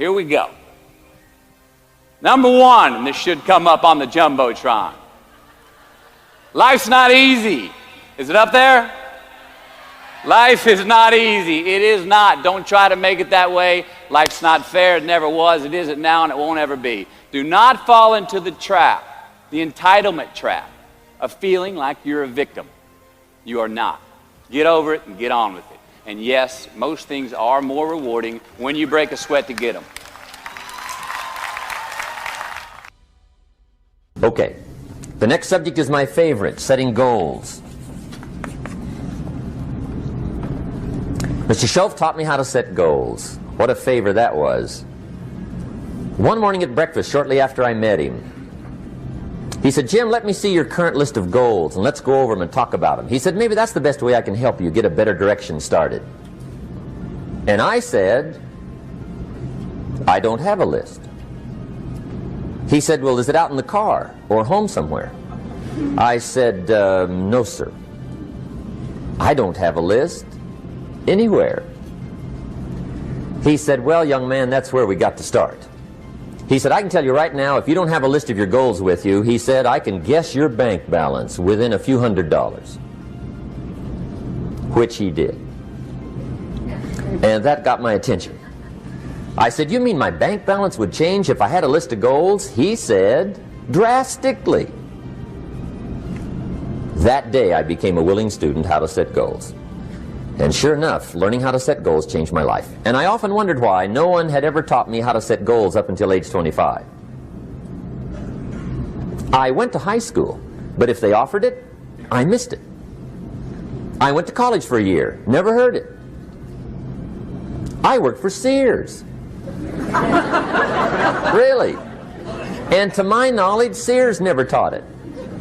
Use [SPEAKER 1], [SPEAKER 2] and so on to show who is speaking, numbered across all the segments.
[SPEAKER 1] here we go. Number one, and this should come up on the Jumbotron. Life's not easy. Is it up there? Life is not easy. It is not. Don't try to make it that way. Life's not fair. It never was. It isn't now, and it won't ever be. Do not fall into the trap, the entitlement trap, of feeling like you're a victim. You are not. Get over it and get on with it. And yes, most things are more rewarding when you break a sweat to get them.
[SPEAKER 2] Okay, the next subject is my favorite, setting goals. Mr. Shoaff taught me how to set goals. What a favor that was. One morning at breakfast, shortly after I met him, he said, Jim, let me see your current list of goals and let's go over them and talk about them. He said, maybe that's the best way I can help you get a better direction started. And I said, I don't have a list. He said, well, is it out in the car or home somewhere? I said, no, sir. I don't have a list anywhere. He said, well, young man, that's where we got to start. He said, I can tell you right now, if you don't have a list of your goals with you, he said, I can guess your bank balance within a few $100s. Which he did. And that got my attention. I said, you mean my bank balance would change if I had a list of goals? He said, drastically. That day I became a willing student how to set goals. And sure enough, learning how to set goals changed my life. And I often wondered why no one had ever taught me how to set goals up until age 25. I went to high school, but if they offered it, I missed it. I went to college for a year, never heard it. I worked for Sears. Really. And to my knowledge, Sears never taught it.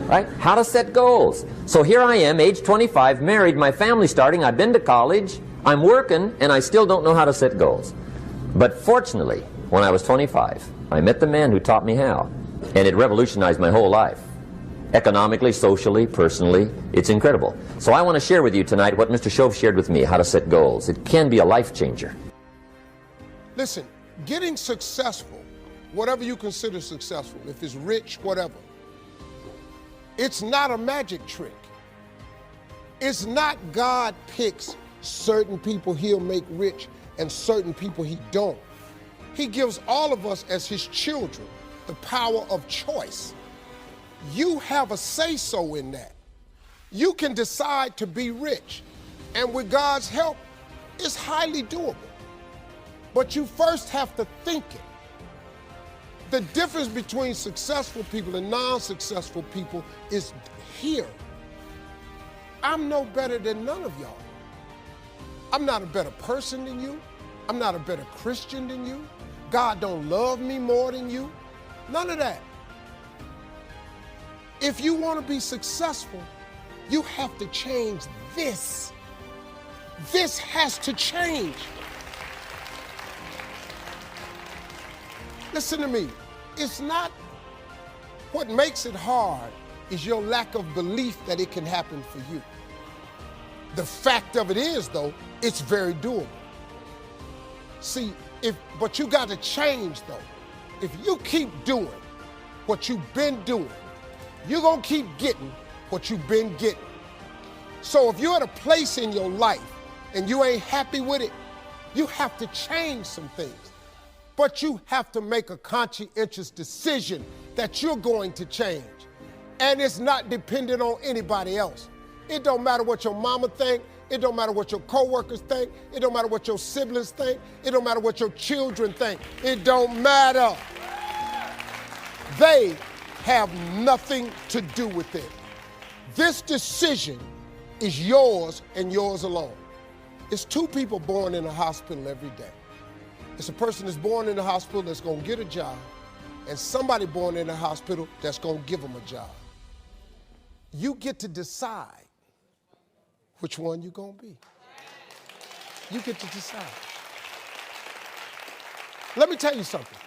[SPEAKER 2] Right? How to set goals. So here I am, age 25, married, my family's starting, I've been to college, I'm working, and I still don't know how to set goals. But fortunately, when I was 25, I met the man who taught me how, and it revolutionized my whole life. Economically, socially, personally, it's incredible. So I want to share with you tonight what Mr. Shoaff shared with me, how to set goals. It can be a life changer.
[SPEAKER 3] Listen, getting successful, whatever you consider successful, if it's rich, whatever, it's not a magic trick. It's not God picks certain people he'll make rich and certain people he don't. He gives all of us as his children the power of choice. You have a say-so in that. You can decide to be rich, and with God's help, it's highly doable. But you first have to think it. The difference between successful people and non-successful people is here. I'm no better than none of y'all. I'm not a better person than you. I'm not a better Christian than you. God don't love me more than you. None of that. If you want to be successful, you have to change this. This has to change. Listen to me. It's not what makes it hard is your lack of belief that it can happen for you. The fact of it is, though, it's very doable. See, but you got to change, though. If you keep doing what you've been doing, you're going to keep getting what you've been getting. So if you're at a place in your life and you ain't happy with it, you have to change some things. But you have to make a conscientious decision that you're going to change. And it's not dependent on anybody else. It don't matter what your mama think. It don't matter what your coworkers think. It don't matter what your siblings think. It don't matter what your children think. It don't matter. They have nothing to do with it. This decision is yours and yours alone. It's two people born in a hospital every day. It's a person that's born in the hospital that's going to get a job, and somebody born in the hospital that's going to give them a job. You get to decide which one you're going to be. You get to decide. Let me tell you something.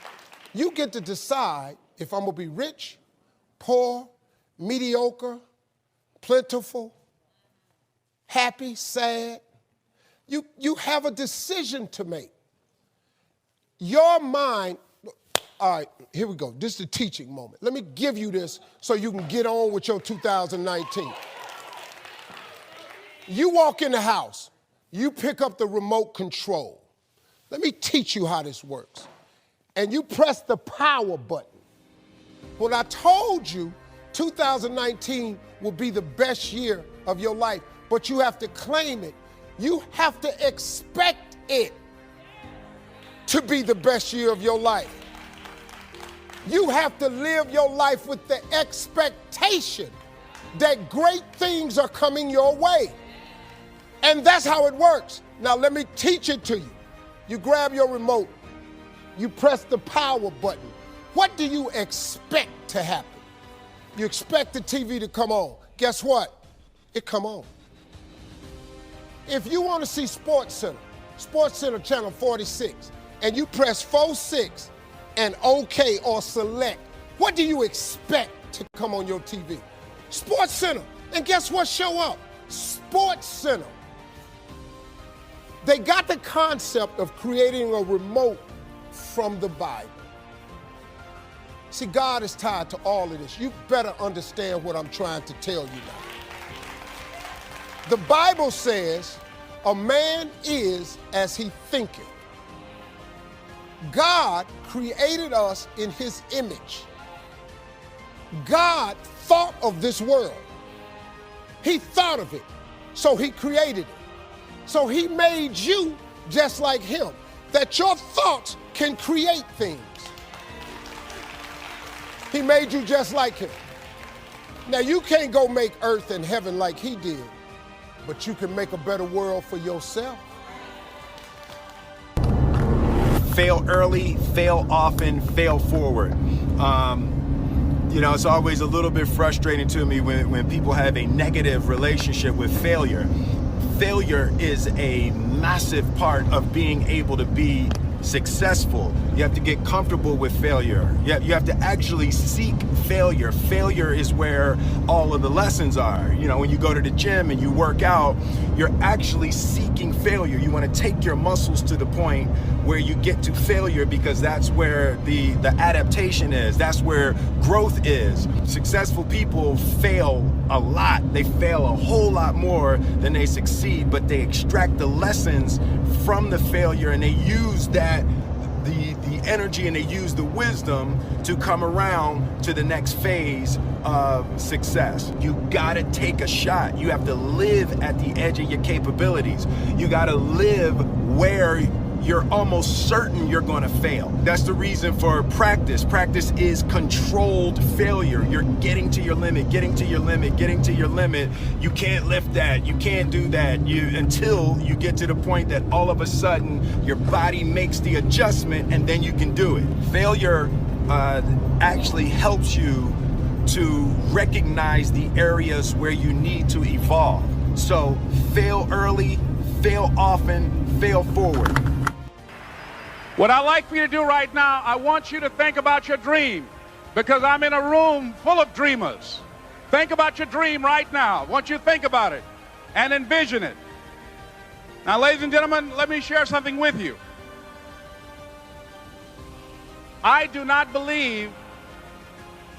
[SPEAKER 3] You get to decide if I'm going to be rich, poor, mediocre, plentiful, happy, sad. You have a decision to make. Your mind, all right, here we go. This is the teaching moment. Let me give you this so you can get on with your 2019. You walk in the house, you pick up the remote control. Let me teach you how this works. And you press the power button. When I told you 2019 will be the best year of your life, but you have to claim it. You have to expect it to be the best year of your life. You have to live your life with the expectation that great things are coming your way. And that's how it works. Now let me teach it to you. You grab your remote, you press the power button. What do you expect to happen? You expect the TV to come on. Guess what? It come on. If you want to see Sports Center channel 46, and you press 46 and OK or select, what do you expect to come on your TV? Sports Center. And guess what show up? Sports Center. They got the concept of creating a remote from the Bible. See, God is tied to all of this. You better understand what I'm trying to tell you now. The Bible says, a man is as he thinketh. God created us in his image. God thought of this world. He thought of it, so he created it. So he made you just like him, that your thoughts can create things. He made you just like him. Now you can't go make earth and heaven like he did, but you can make a better world for yourself.
[SPEAKER 4] Fail early, fail often, fail forward. You know, it's always a little bit frustrating to me when people have a negative relationship with failure. Failure is a massive part of being able to be successful. You have to get comfortable with failure. You have to actually seek failure. Failure is where all of the lessons are. You know, when you go to the gym and you work out, you're actually seeking failure. You want to take your muscles to the point where you get to failure, because that's where the adaptation is. That's where growth is. Successful people fail a lot. They fail a whole lot more than they succeed, but they extract the lessons from the failure and they use that, the energy, and they use the wisdom to come around to the next phase of success. You gotta take a shot. You have to live at the edge of your capabilities. You gotta live where you're almost certain you're gonna fail. That's the reason for practice. Practice is controlled failure. You're getting to your limit, getting to your limit, getting to your limit. You can't lift that, you can't do that, until you get to the point that all of a sudden your body makes the adjustment and then you can do it. Failure actually helps you to recognize the areas where you need to evolve. So fail early, fail often, fail forward.
[SPEAKER 5] What I'd like for you to do right now, I want you to think about your dream, because I'm in a room full of dreamers. Think about your dream right now. I want you to think about it and envision it. Now, ladies and gentlemen, let me share something with you. I do not believe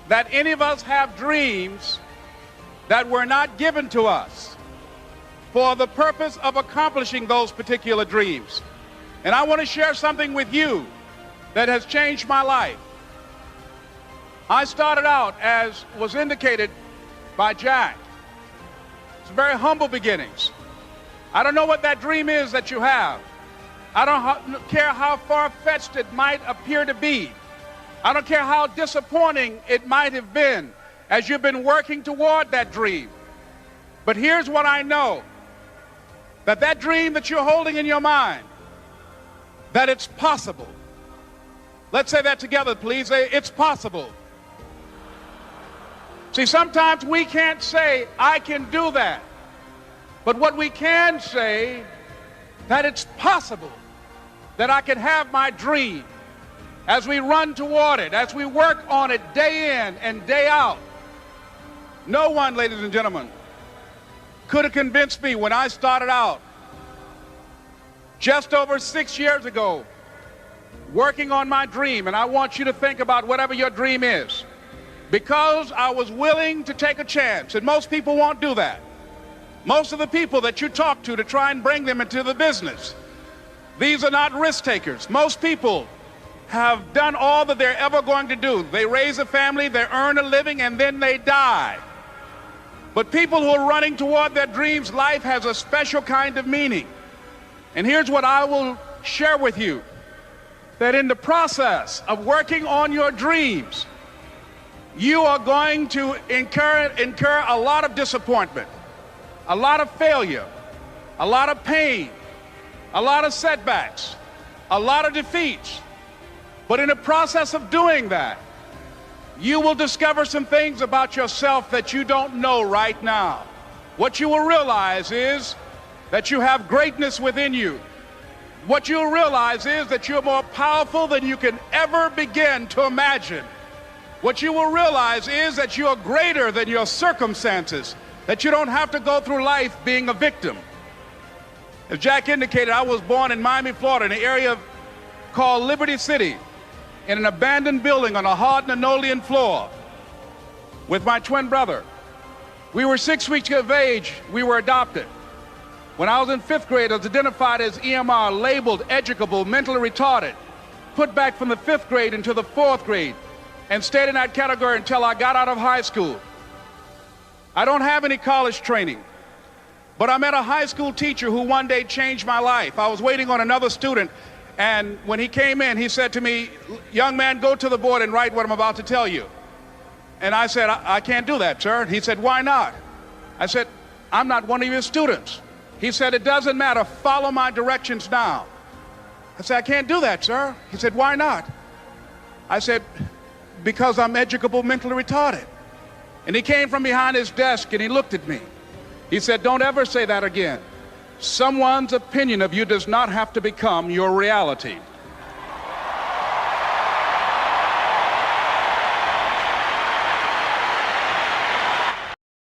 [SPEAKER 5] that any of us have dreams that were not given to us for the purpose of accomplishing those particular dreams. And I want to share something with you that has changed my life. I started out, as was indicated by Jack. It's very humble beginnings. I don't know what that dream is that you have. I don't care how far-fetched it might appear to be. I don't care how disappointing it might have been as you've been working toward that dream. But here's what I know, that dream that you're holding in your mind, that it's possible. Let's say that together, please. Say, it's possible. See, sometimes we can't say, I can do that. But what we can say, that it's possible that I can have my dream as we run toward it, as we work on it day in and day out. No one, ladies and gentlemen, could have convinced me when I started out just over 6 years ago, working on my dream, and I want you to think about whatever your dream is, because I was willing to take a chance, and most people won't do that. Most of the people that you talk to try and bring them into the business, these are not risk takers. Most people have done all that they're ever going to do. They raise a family, they earn a living, and then they die. But people who are running toward their dreams, life has a special kind of meaning. And here's what I will share with you, that in the process of working on your dreams, you are going to incur a lot of disappointment, a lot of failure, a lot of pain, a lot of setbacks, a lot of defeats. But in the process of doing that, you will discover some things about yourself that you don't know right now. What you will realize is that you have greatness within you. What you'll realize is that you're more powerful than you can ever begin to imagine. What you will realize is that you're greater than your circumstances, that you don't have to go through life being a victim. As Jack indicated, I was born in Miami, Florida, in an area called Liberty City, in an abandoned building on a hard linoleum floor with my twin brother. We were 6 weeks of age. We were adopted. When I was in 5th grade, I was identified as EMR, labeled educable, mentally retarded, put back from the 5th grade into the 4th grade, and stayed in that category until I got out of high school. I don't have any college training, but I met a high school teacher who one day changed my life. I was waiting on another student, and when he came in, he said to me, "Young man, go to the board and write what I'm about to tell you." And I said, I can't do that, sir. He said, "Why not?" I said, "I'm not one of your students." He said, "It doesn't matter, follow my directions now." I said, "I can't do that, sir." He said, "Why not?" I said, "Because I'm educable, mentally retarded." And he came from behind his desk and he looked at me. He said, "Don't ever say that again. Someone's opinion of you does not have to become your reality."